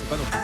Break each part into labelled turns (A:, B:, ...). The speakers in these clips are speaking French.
A: pas non plus.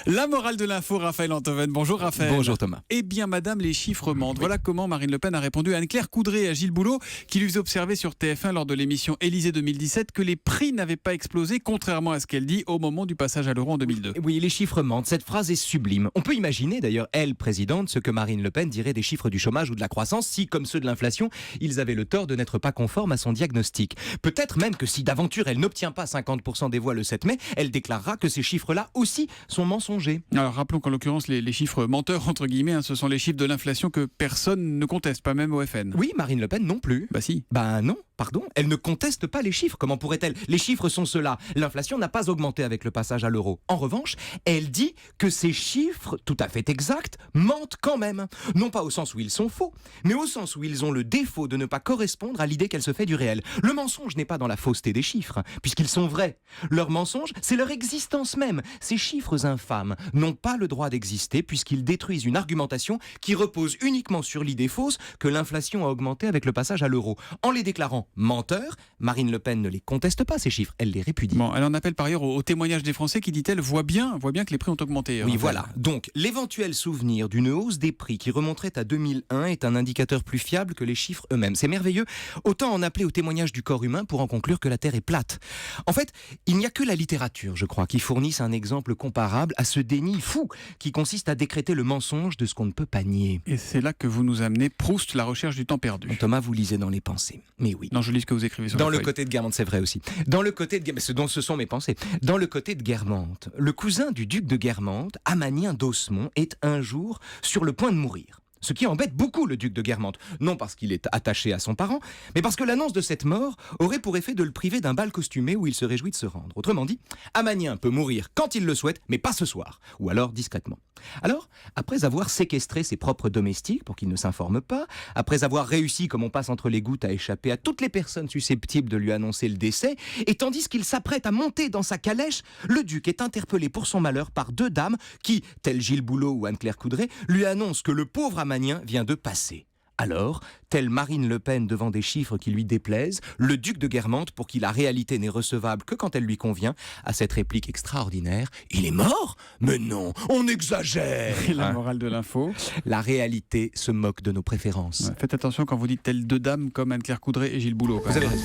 B: La morale de l'info, Raphaël Antoven. Bonjour Raphaël.
A: Bonjour Thomas.
B: Eh bien madame, les chiffres mentent. Voilà comment Marine Le Pen a répondu à Anne-Claire Coudray et à Gilles Boulot, qui lui faisaient observer sur TF1 lors de l'émission Élysée 2017 que les prix n'avaient pas explosé, contrairement à ce qu'elle dit au moment du passage à l'euro en 2002.
A: Oui, les chiffres mentent. Cette phrase est sublime. On peut imaginer d'ailleurs, elle, présidente, ce que Marine Le Pen dirait des chiffres du chômage ou de la croissance si, comme ceux de l'inflation, ils avaient le tort de n'être pas conformes à son diagnostic. Peut-être même que si d'aventure elle n'obtient pas 50% des voix le 7 mai, elle déclarera que ces chiffres-là aussi sont mensongers.
B: Alors rappelons qu'en l'occurrence, les chiffres menteurs, entre guillemets, ce sont les chiffres de l'inflation que personne ne conteste, pas même au FN.
A: Oui, Marine Le Pen non plus.
B: Bah si.
A: Ben non, pardon, elle ne conteste pas les chiffres. Comment pourrait-elle? Les chiffres sont ceux-là. L'inflation n'a pas augmenté avec le passage à l'euro. En revanche, elle dit que ces chiffres, tout à fait exacts, mentent quand même. Non pas au sens où ils sont faux, mais au sens où ils ont le défaut de ne pas correspondre à l'idée qu'elle se fait du réel. Le mensonge n'est pas dans la fausseté des chiffres, puisqu'ils sont vrais. Leur mensonge, c'est leur existence même. Ces chiffres infâmes n'ont pas le droit d'exister puisqu'ils détruisent une argumentation qui repose uniquement sur l'idée fausse que l'inflation a augmenté avec le passage à l'euro. En les déclarant menteurs, Marine Le Pen ne les conteste pas, ces chiffres, elle les répudie.
B: Bon, elle en appelle par ailleurs au témoignage des Français qui, dit-elle, voit bien que les prix ont augmenté.
A: Oui, voilà. Donc, l'éventuel souvenir d'une hausse des prix qui remonterait à 2001 est un indicateur plus fiable que les chiffres eux-mêmes. C'est merveilleux. Autant en appeler au témoignage du corps humain pour en conclure que la Terre est plate. En fait, il n'y a que la littérature, je crois, qui fournisse un exemple comparable à ce déni fou qui consiste à décréter le mensonge de ce qu'on ne peut pas nier.
B: Et c'est là que vous nous amenez Proust, la recherche du temps perdu.
A: Thomas, vous lisez dans les pensées. Mais oui.
B: Non, je lis ce que vous écrivez sur
A: Dans
B: la
A: le
B: feuille.
A: côté de Guermantes, c'est vrai aussi. Dans le côté de ce sont mes pensées. Dans le côté de Guermantes, le cousin du duc de Guermantes, Amanien d'Osmont, est un jour sur le point de mourir. Ce qui embête beaucoup le duc de Guermantes, non parce qu'il est attaché à son parent, mais parce que l'annonce de cette mort aurait pour effet de le priver d'un bal costumé où il se réjouit de se rendre. Autrement dit, Amanien peut mourir quand il le souhaite, mais pas ce soir, ou alors discrètement. Alors, après avoir séquestré ses propres domestiques pour qu'ils ne s'informent pas, après avoir réussi, comme on passe entre les gouttes, à échapper à toutes les personnes susceptibles de lui annoncer le décès, et tandis qu'il s'apprête à monter dans sa calèche, le duc est interpellé pour son malheur par deux dames qui, tel Gilles Boulot ou Anne-Claire Coudray, lui annoncent que le pauvre Amanien vient de passer. Alors, telle Marine Le Pen devant des chiffres qui lui déplaisent, le duc de Guermantes, pour qui la réalité n'est recevable que quand elle lui convient, a cette réplique extraordinaire: « Il est mort? Mais non, on exagère !»
B: Et la morale de l'info.
A: La réalité se moque de nos préférences.
B: Ouais, faites attention quand vous dites telles deux dames comme Anne-Claire Coudray et Gilles Boulot.
A: Vous avez raison.